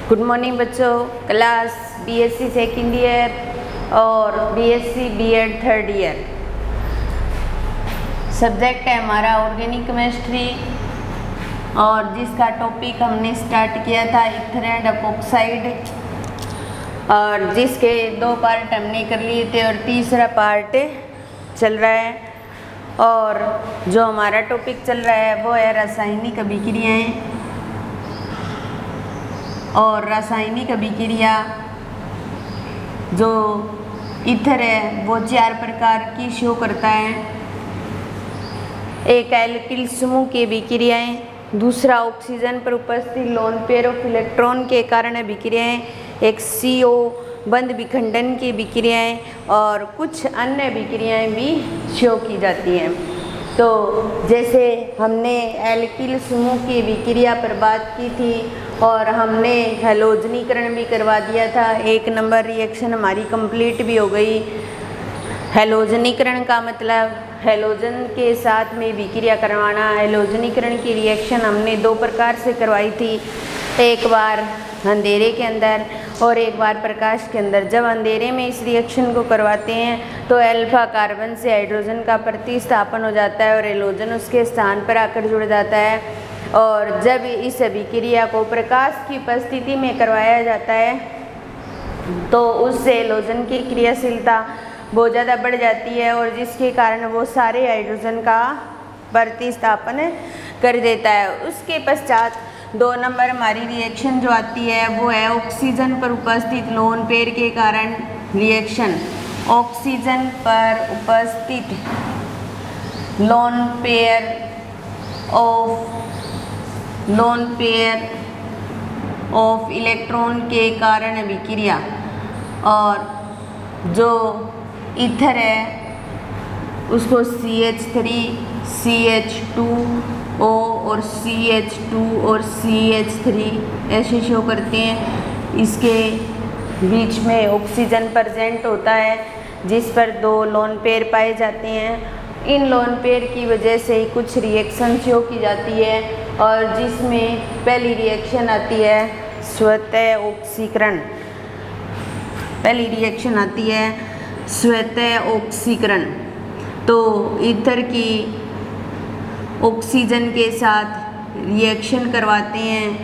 Good morning बच्चों। Class BSc second year और BSc BEd third year. Subject है हमारा ऑर्गेनिक केमिस्ट्री और जिसका टॉपिक हमने स्टार्ट किया था ईथर एंड एपॉक्साइड, और जिसके 2 पार्ट हमने कर लिए थे और तीसरा पार्ट चल रहा है। और जो हमारा टॉपिक चल रहा है वो है रासायनिक अभिक्रियाएं। और रासायनिक अभिक्रिया जो ईथर है वो 4 प्रकार की शो करता है। एक एल्किल समूह की अभिक्रियाएं, दूसरा ऑक्सीजन पर उपस्थित लोन पेयर ऑफ इलेक्ट्रॉन के कारण अभिक्रियाएं, एक CO बंद विखंडन की अभिक्रियाएं और कुछ अन्य अभिक्रियाएं भी शो की जाती हैं। तो जैसे हमने एल्किल समूह की अभिक्रिया पर बात की थी और हमने हैलोजनीकरण भी करवा दिया था। 1 नंबर रिएक्शन हमारी कंप्लीट भी हो गई। हैलोजनीकरण का मतलब हैलोजन के साथ में अभिक्रिया करवाना। हैलोजनीकरण की रिएक्शन हमने 2 प्रकार से करवाई थी, एक बार अंधेरे के अंदर और एक बार प्रकाश के अंदर। जब अंधेरे में इस रिएक्शन को करवाते हैं तो अल्फा कार्बन से हाइड्रोजन का प्रतिस्थापन हो जाता है और हैलोजन उसके स्थान पर आकर जुड़ जाता है। और जब इस अभिक्रिया को प्रकाश की उपस्थिति में करवाया जाता है तो उससे हैलोजन की क्रियाशीलता बहुत ज़्यादा बढ़ जाती है और जिसके कारण वो सारे हाइड्रोजन का प्रतिस्थापन कर देता है। उसके पश्चात 2 नंबर हमारी रिएक्शन जो आती है वो है ऑक्सीजन पर उपस्थित लोन पेयर के कारण रिएक्शन। ऑक्सीजन पर उपस्थित लोन पेयर ऑफ इलेक्ट्रॉन के कारण अभिक्रिया। और जो ईथर है उसको CH3, CH2O और CH2 और CH3 ऐसे शो करते हैं। इसके बीच में ऑक्सीजन प्रेजेंट होता है जिस पर 2 लोन पेयर पाए जाते हैं। इन लोन पेयर की वजह से कुछ रिएक्शन शो की जाती है और जिसमें पहली रिएक्शन आती है स्वतः ऑक्सीकरण। पहली रिएक्शन आती है स्वतः ऑक्सीकरण। तो ईथर की ऑक्सीजन के साथ रिएक्शन करवाते हैं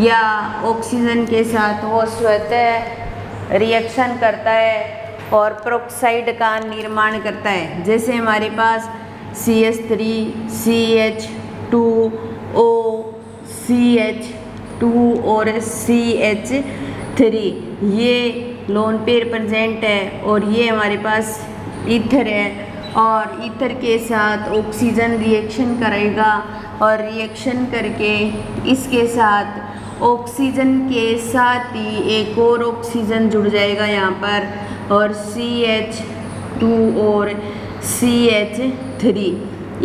या ऑक्सीजन के साथ वो स्वतः रिएक्शन करता है और पेरोक्साइड का निर्माण करता है। जैसे हमारे पास CH3, CH2O, CH2 और CH3 ये लोन पेयर प्रेजेंट है और ये हमारे पास ईथर है। और ईथर के साथ ऑक्सीजन रिएक्शन करेगा और रिएक्शन करके इसके साथ ऑक्सीजन के साथ ही एक और ऑक्सीजन जुड़ जाएगा यहाँ पर और CH2 और CH3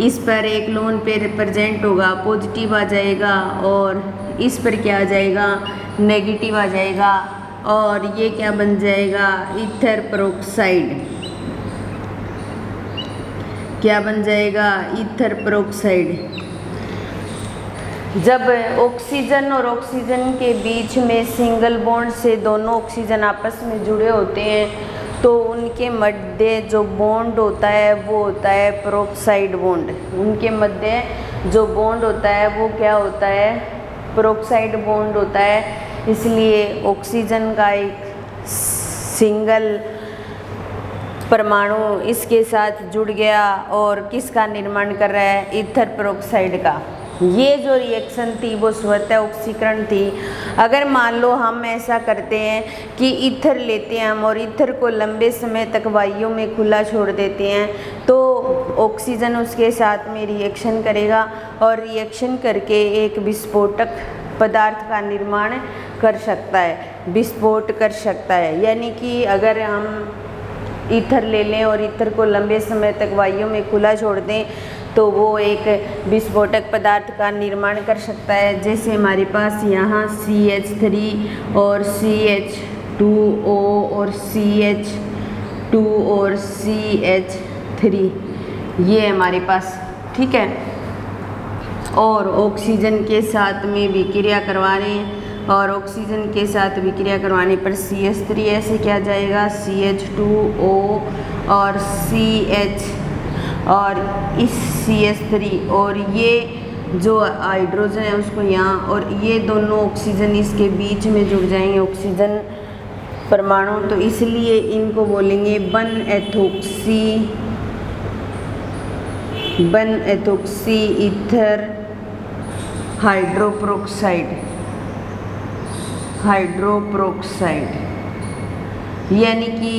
इस पर एक लोन पेयर प्रेजेंट होगा, पॉजिटिव आ जाएगा और इस पर क्या आ जाएगा, नेगेटिव आ जाएगा और ये क्या बन जाएगा, ईथर पेरोक्साइड। क्या बन जाएगा, ईथर पेरोक्साइड। जब ऑक्सीजन और ऑक्सीजन के बीच में सिंगल बॉन्ड से दोनों ऑक्सीजन आपस में जुड़े होते हैं तो उनके मध्य जो बॉन्ड होता है वो होता है पेरोक्साइड बॉन्ड। उनके मध्य जो बॉन्ड होता है वो क्या होता है, पेरोक्साइड बॉन्ड होता है। इसलिए ऑक्सीजन का एक सिंगल परमाणु इसके साथ जुड़ गया और किसका निर्माण कर रहा है, ईथर पेरोक्साइड का। ये जो रिएक्शन थी वो स्वतः ऑक्सीकरण थी। अगर मान लो हम ऐसा करते हैं कि ईथर लेते हैं हम और ईथर को लंबे समय तक वायु में खुला छोड़ देते हैं तो ऑक्सीजन उसके साथ में रिएक्शन करेगा और रिएक्शन करके एक विस्फोटक पदार्थ का निर्माण कर सकता है, विस्फोट कर सकता है। यानी कि अगर हम ईथर ले लें और ईथर को लंबे समय तक वायु में खुला छोड़ दें तो वो एक विस्फोटक पदार्थ का निर्माण कर सकता है। जैसे हमारे पास यहाँ CH3 और CH2O और CH2 और CH3 ये हमारे पास, ठीक है। और ऑक्सीजन के साथ में विक्रिया करवा रहे हैं और ऑक्सीजन के साथ विक्रिया करवाने पर CH3 ऐसे क्या जाएगा CH2O और CH और इस CH3 और ये जो हाइड्रोजन है उसको यहाँ और ये दोनों ऑक्सीजन इसके बीच में जुड़ जाएंगे ऑक्सीजन परमाणु, तो इसलिए इनको बोलेंगे बन एथोक्सी ईथर हाइड्रोप्रोक्साइड। यानी कि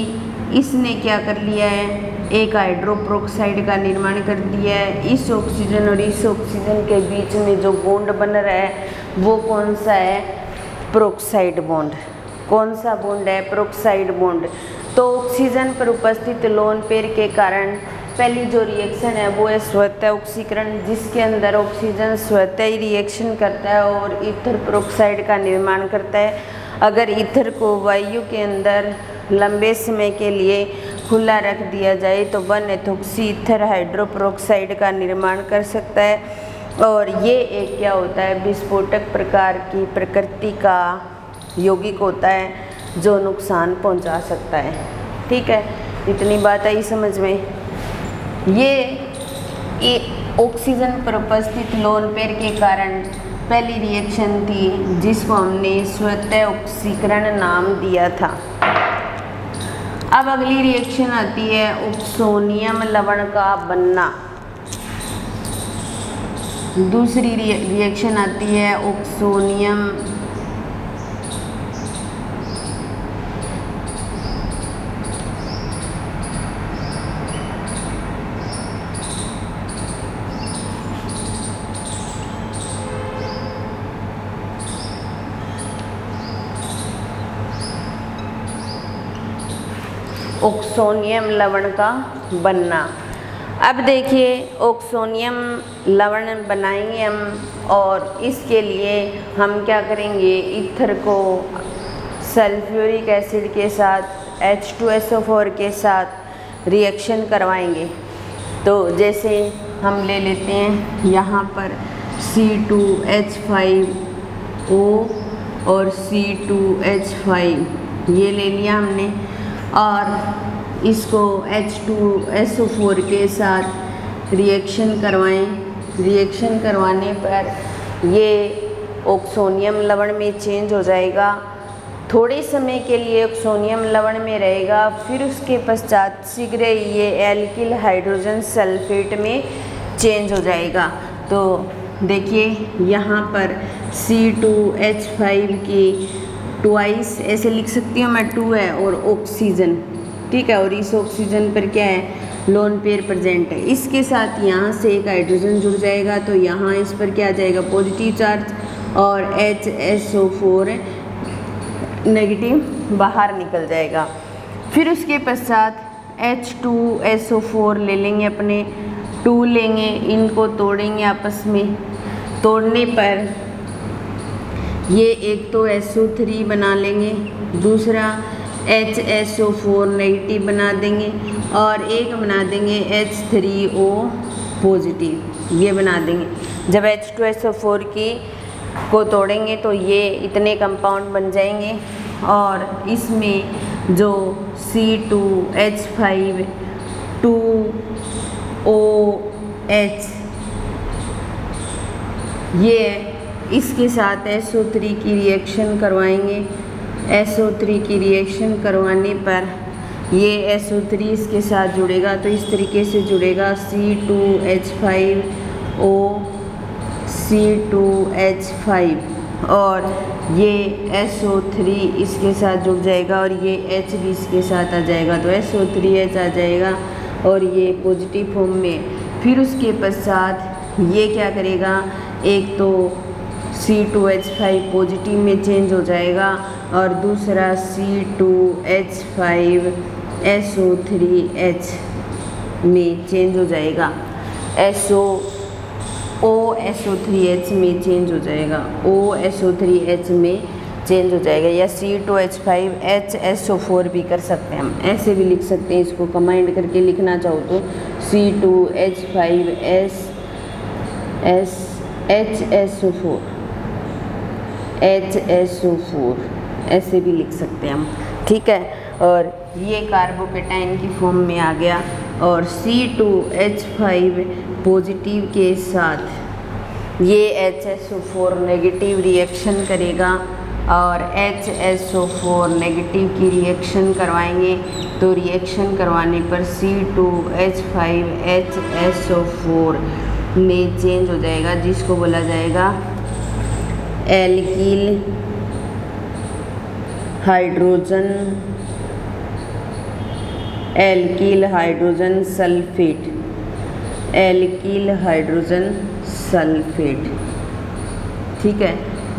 इसने क्या कर लिया है, एक हाइड्रोप्रोक्साइड का निर्माण कर दिया है। इस ऑक्सीजन और इस ऑक्सीजन के बीच में जो बॉन्ड बन रहा है वो कौन सा है, प्रोक्साइड बॉन्ड। कौन सा बॉन्ड है, प्रोक्साइड बॉन्ड। तो ऑक्सीजन पर उपस्थित लोन पेयर के कारण पहली जो रिएक्शन है वो है स्वतः ऑक्सीकरण, जिसके अंदर ऑक्सीजन स्वतः ही रिएक्शन करता है और ईथर प्रोक्साइड का निर्माण करता है। अगर ईथर को वायु के अंदर लंबे समय के लिए खुला रख दिया जाए तो 1-एथोक्सी ईथर हाइड्रोप्रोक्साइड का निर्माण कर सकता है और ये एक क्या होता है, विस्फोटक प्रकार की प्रकृति का यौगिक होता है जो नुकसान पहुंचा सकता है। ठीक है, इतनी बात आई समझ में। ये ऑक्सीजन पर उपस्थित लोन पेयर के कारण पहली रिएक्शन थी जिसको हमने स्वतः ऑक्सीकरण नाम दिया था। अब अगली रिएक्शन आती है ऑक्सोनियम लवण का बनना। दूसरी रिएक्शन आती है ऑक्सोनियम ऑक्सोनियम लवण का बनना। अब देखिए ऑक्सोनियम लवण बनाएंगे हम और इसके लिए हम क्या करेंगे, ईथर को सल्फ्यूरिक एसिड के साथ H2SO4 के साथ रिएक्शन करवाएंगे। तो जैसे हम ले लेते हैं यहाँ पर C2H5O और C2H5 ये ले लिया हमने और इसको H2SO4 के साथ रिएक्शन करवाएं। रिएक्शन करवाने पर ये ऑक्सोनियम लवण में चेंज हो जाएगा। थोड़े समय के लिए ऑक्सोनियम लवण में रहेगा, फिर उसके पश्चात शीघ्र ये एल्किल हाइड्रोजन सल्फेट में चेंज हो जाएगा। तो देखिए यहाँ पर C2H5 की ट्वाइस ऐसे लिख सकती हूँ मैं, 2 है और ऑक्सीजन, ठीक है, और इस ऑक्सीजन पर क्या है, लोन पेयर प्रेजेंट है। इसके साथ यहाँ से एक हाइड्रोजन जुड़ जाएगा तो यहाँ इस पर क्या आ जाएगा, पॉजिटिव चार्ज और HSO4 नेगेटिव बाहर निकल जाएगा। फिर उसके पश्चात H2SO4 ले लेंगे, अपने 2 लेंगे, इनको तोड़ेंगे आपस में। तोड़ने पर ये एक तो SO3 बना लेंगे, दूसरा HSO4 नेगेटिव बना देंगे और एक बना देंगे H3O पॉजिटिव, ये बना देंगे। जब H2SO4 को तोड़ेंगे तो ये इतने कंपाउंड बन जाएंगे और इसमें जो C2H5 2OH ये इसके साथ SO3 की रिएक्शन करवाएंगे। SO3 की रिएक्शन करवाने पर ये SO3 इसके साथ जुड़ेगा, तो इस तरीके से जुड़ेगा C2H5O C2H5 और ये SO3 इसके साथ जुड़ जाएगा और ये H भी इसके साथ आ जाएगा, तो SO3H आ जाएगा और ये पॉजिटिव फॉर्म में। फिर उसके पश्चात ये क्या करेगा, एक तो C2H5 पॉजिटिव में चेंज हो जाएगा और दूसरा C2H5 SO3H में चेंज हो जाएगा, OSO3H में चेंज हो जाएगा, OSO3H में चेंज हो जाएगा, या C2H5 HSO4 भी कर सकते हैं, हम ऐसे भी लिख सकते हैं। इसको कंबाइंड करके लिखना चाहो तो C2H5 HSO4 HSO4 ऐसे भी लिख सकते हैं हम, ठीक है। और ये कार्बोकेटाइन की फॉर्म में आ गया। और C2H5 पॉजिटिव के साथ ये HSO4 नेगेटिव रिएक्शन करेगा और HSO4 नेगेटिव की रिएक्शन करवाएंगे। तो रिएक्शन करवाने पर C2H5 HSO4 में चेंज हो जाएगा, जिसको बोला जाएगा alkyl hydrogen sulphate, alkyl hydrogen sulphate, ठीक है।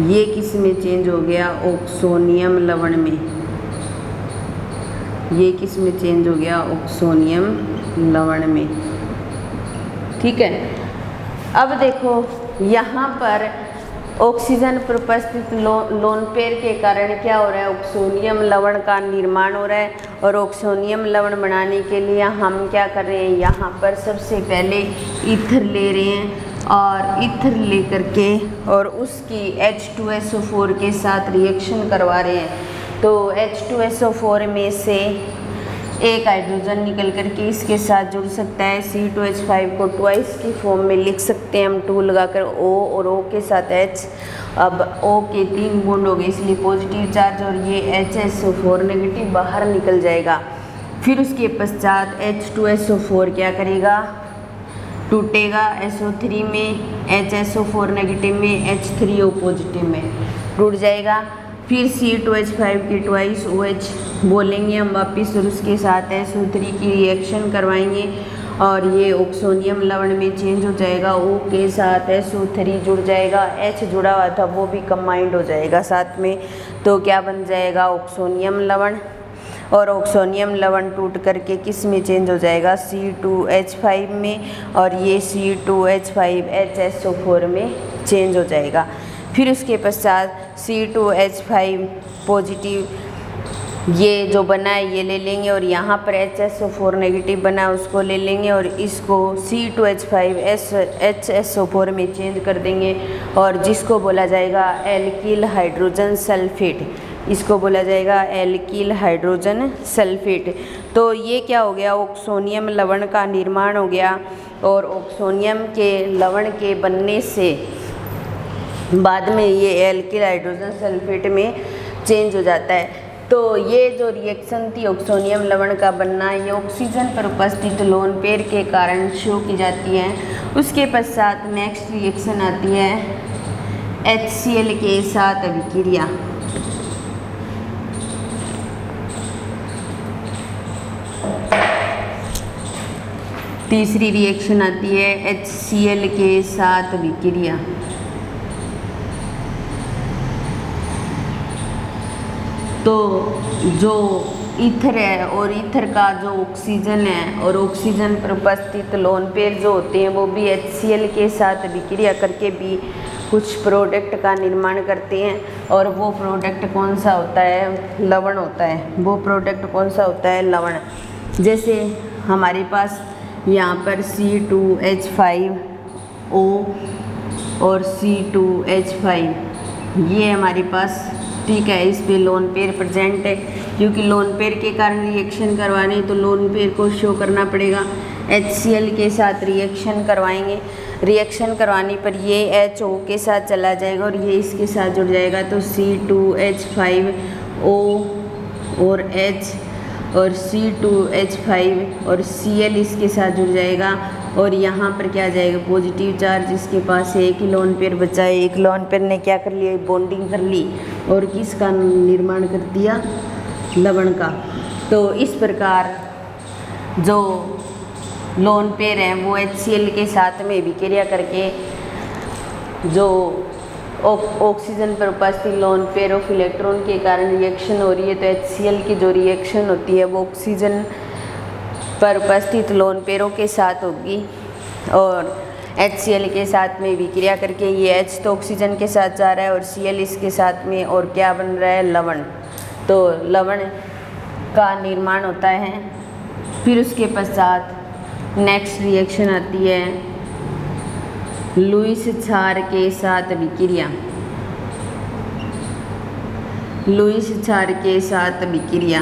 ये किस में चेंज हो गया? ऑक्सोनियम लवण में। ये किस में चेंज हो गया? ऑक्सोनियम लवण में, ठीक है। अब देखो यहाँ पर ऑक्सीजन पर उपस्थित लोन पेयर के कारण क्या हो रहा है? ऑक्सोनियम लवण का निर्माण हो रहा है। और ऑक्सोनियम लवण बनाने के लिए हम क्या कर रहे हैं? यहाँ पर सबसे पहले ईथर ले रहे हैं और ईथर ले करके और उसकी H2SO4 के साथ रिएक्शन करवा रहे हैं। तो H2SO4 में से एक हाइड्रोजन निकल करके इसके साथ जुड़ सकता है। C2H5 को ट्वाइस की फॉर्म में लिख सकते हैं हम, 2 लगाकर O और O के साथ H। अब O के 3 बॉन्ड हो गए, इसलिए पॉजिटिव चार्ज और ये HSO4 नेगेटिव बाहर निकल जाएगा। फिर उसके पश्चात H2SO4 क्या करेगा? टूटेगा SO3 में, HSO4 नेगेटिव में, H3O पॉजिटिव में टूट जाएगा। फिर C2H5 की ट्वाइस OH बोलेंगे हम वापस और उसके साथ SO3 की रिएक्शन करवाएंगे और ये ऑक्सोनियम लवण में चेंज हो जाएगा। O के साथ SO3 जुड़ जाएगा, H जुड़ा हुआ था वो भी कंबाइंड हो जाएगा साथ में। तो क्या बन जाएगा? ऑक्सोनियम लवण। और ऑक्सोनियम लवण टूट करके किस में चेंज हो जाएगा? C2H5 में, और ये C2H5 HSO4 में चेंज हो जाएगा। फिर उसके पश्चात C2H5 पॉजिटिव ये जो बना है ये ले लेंगे और यहाँ पर HSO4 नेगेटिव बना है उसको ले लेंगे और इसको C2H5 HSO4 में चेंज कर देंगे और जिसको बोला जाएगा एल्किल हाइड्रोजन सल्फेट। इसको बोला जाएगा एल्किल हाइड्रोजन सल्फेट। तो ये क्या हो गया? ऑक्सोनियम लवण का निर्माण हो गया और ऑक्सोनियम के लवण के बनने से बाद में ये एल्किल हाइड्रोजन सल्फेट में चेंज हो जाता है। तो ये जो रिएक्शन थी ऑक्सोनियम लवण का बनना, ये ऑक्सीजन पर उपस्थित लोन पेयर के कारण शो की जाती है। उसके पश्चात नेक्स्ट रिएक्शन आती है HCl के साथ अभिक्रिया। तीसरी रिएक्शन आती है HCl के साथ अभिक्रिया। तो जो ईथर है और ईथर का जो ऑक्सीजन है और ऑक्सीजन पर उपस्थित लोन पेयर जो होते हैं वो भी HCl के साथ अभिक्रिया करके भी कुछ प्रोडक्ट का निर्माण करते हैं। और वो प्रोडक्ट कौन सा होता है? लवण होता है। वो प्रोडक्ट कौन सा होता है? लवण। जैसे हमारे पास यहाँ पर C2H5O और C2H5 ये हमारे पास, ठीक है। इस पे लोन पेयर प्रेजेंट है क्योंकि लोन पेयर के कारण रिएक्शन करवाने तो लोन पेयर को शो करना पड़ेगा। HCl के साथ रिएक्शन करवाएंगे, रिएक्शन करवाने पर ये HO के साथ चला जाएगा और ये इसके साथ जुड़ जाएगा। तो C2H5O और H और C2H5 और Cl इसके साथ जुड़ जाएगा और यहाँ पर क्या आ जाएगा? Positive charge. इसके पास एक ही लोन पेयर बचा है। एक लोन पेयर ने क्या कर लिया? बॉन्डिंग कर ली और किसका निर्माण कर दिया? लवण का। तो इस प्रकार जो लोन पेयर हैं वो HCl के साथ में अभिक्रिया करके जो ऑक्सीजन पर उपस्थित लोन पेयर ऑफ इलेक्ट्रॉन के कारण रिएक्शन हो रही है। तो HCl की जो रिएक्शन होती है वो ऑक्सीजन पर उपस्थित लोन पेयरों के साथ होगी और HCl के साथ में विक्रिया करके ये H तो ऑक्सीजन के साथ जा रहा है और Cl इसके साथ में, और क्या बन रहा है? लवण। तो लवण का निर्माण होता है। फिर उसके पश्चात नेक्स्ट रिएक्शन आती है लुईस क्षार के साथ विक्रिया। लुईस क्षार के साथ अभिक्रिया।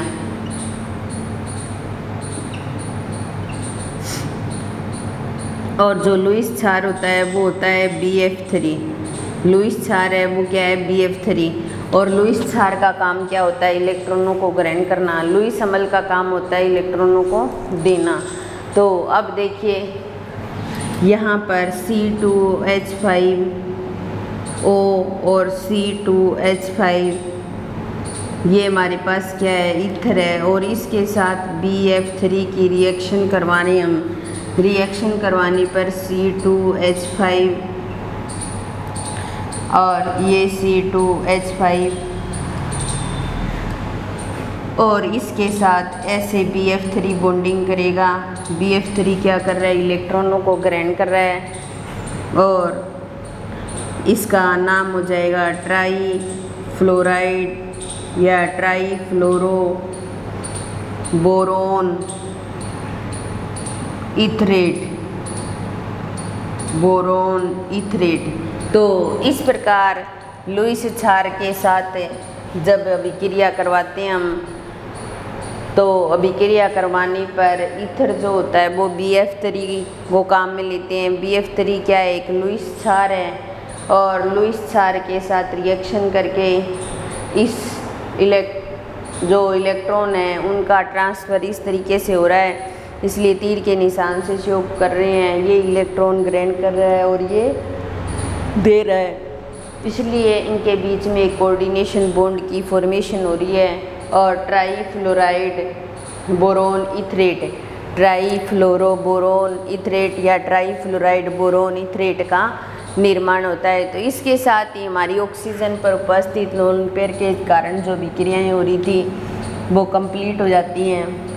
और जो लुईस क्षार होता है वो होता है BF3। लुईस क्षार है वो क्या है, BF3। और लुईस क्षार का काम क्या होता है, इलेक्ट्रॉनों को ग्रहण करना। लुईस अम्ल का काम होता है इलेक्ट्रॉनों को देना। तो अब देखिए यहाँ पर C2H5O और C2H5 ये हमारे पास क्या है, ईथर है। और इसके साथ BF3 की रिएक्शन करवाने हम, रिएक्शन करवाने पर C2H5 और ये C2H5 और इसके साथ ऐसे BF3 बॉन्डिंग करेगा। BF3 क्या कर रहा है, इलेक्ट्रॉनों को ग्रहण कर रहा है और इसका नाम हो जाएगा ट्राई फ्लोराइड या ट्राई फ्लोरो बोरोन इथरेट, बोरोन इथरेट। तो इस प्रकार लुईस क्षार के साथ जब अभिक्रिया करवाते हैं हम, तो अभिक्रिया करवाने पर ईथर जो होता है वो BF3 वो काम में लेते हैं। BF3 क्या है, एक लुईस क्षार है और लुईस क्षार के साथ रिएक्शन करके इस जो इलेक्ट्रॉन है उनका ट्रांसफ़र इस तरीके से हो रहा है, इसलिए तीर के निशान से शो कर रहे हैं। ये इलेक्ट्रॉन ग्रहण कर रहा है और ये दे रहा है, इसलिए इनके बीच में एक कोऑर्डिनेशन बॉन्ड की फॉर्मेशन हो रही है। और trifluoride boron etherate, trifluoro boron etherate या ट्राईफ्लोराइड बोरोन इथरेट का निर्माण होता है। तो इसके साथ ही हमारी ऑक्सीजन पर उपस्थित लोन पेयर के कारण जो विक्रियाएँ हो रही थी वो कंप्लीट हो जाती हैं।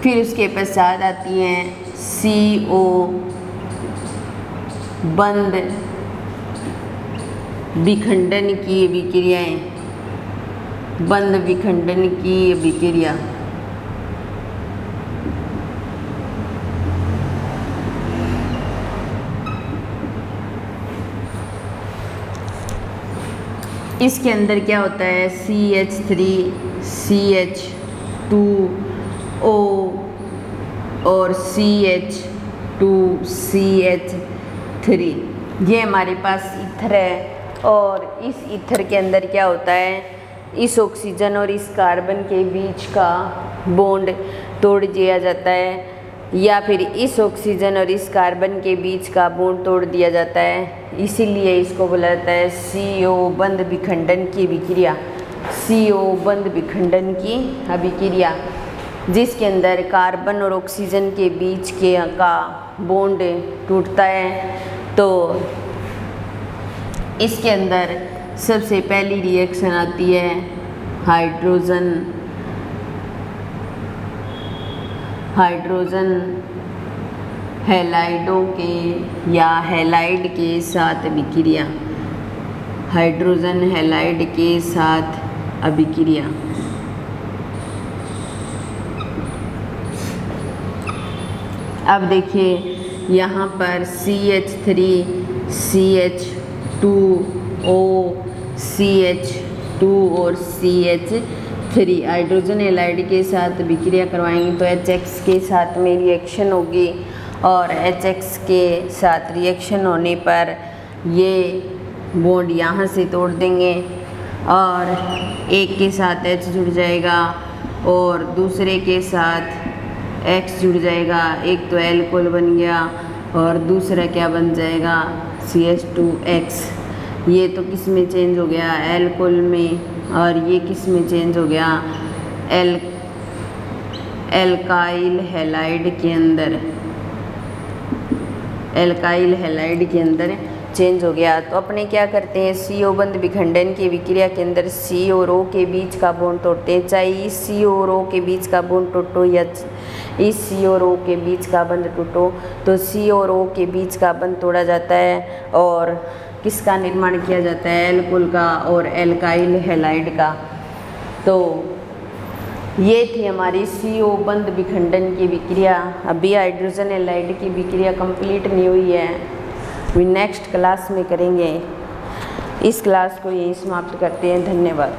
फिर उसके पश्चात आती हैं CO बंद विखंडन की अभिक्रियाएं, बंद विखंडन की अभिक्रिया। इसके अंदर क्या होता है, CH3CH2O और CH2CH3 ये हमारे पास ईथर है। और इस ईथर के अंदर क्या होता है, इस ऑक्सीजन और इस कार्बन के बीच का बॉन्ड तोड़ दिया जाता है, या फिर इस ऑक्सीजन और इस कार्बन के बीच का बॉन्ड तोड़ दिया जाता है। इसीलिए इसको बोला जाता है CO बंद विखंडन की अभिक्रिया। CO बंद विखंडन की अभिक्रिया जिसके अंदर कार्बन और ऑक्सीजन के बीच के का बॉन्ड टूटता है। तो इसके अंदर सबसे पहली रिएक्शन आती है हाइड्रोजन हैलाइडों के या हैलाइड के साथ अभिक्रिया, हाइड्रोजन हैलाइड के साथ अभिक्रिया। अब देखिए यहाँ पर CH3CH2O CH2 और CH3 हाइड्रोजन हैलाइड के साथ अभिक्रिया करवाएंगे तो HX के साथ में रिएक्शन होगी और HX के साथ रिएक्शन होने पर ये बॉन्ड यहाँ से तोड़ देंगे और एक के साथ H जुड़ जाएगा और दूसरे के साथ X जुड़ जाएगा। एक तो एल्कोहल बन गया और दूसरा क्या बन जाएगा, CH2X। ये तो किस में चेंज हो गया, एल्कोहल में, और ये किस में चेंज हो गया, एल्काइल हैलाइड के अंदर, एल्काइल हैलाइड के अंदर चेंज हो गया। तो अपने क्या करते हैं, CO बंद विखंडन की विक्रिया के अंदर C और O के बीच का बॉन्ड तोड़ते हैं। चाहे इस C और O के बीच का बॉन्ड टूटो या इस C और O के बीच का बंध टूटो, तो C और O के बीच का बंध तोड़ा जाता है और किसका निर्माण किया जाता है, एल्कोहल का और एल्काइल हैलाइड का। तो ये थी हमारी CO बंद विखंडन की विक्रिया। अभी हाइड्रोजन हैलाइड की विक्रिया कंप्लीट नहीं हुई है, अभी नेक्स्ट क्लास में करेंगे। इस क्लास को यही समाप्त करते हैं। धन्यवाद।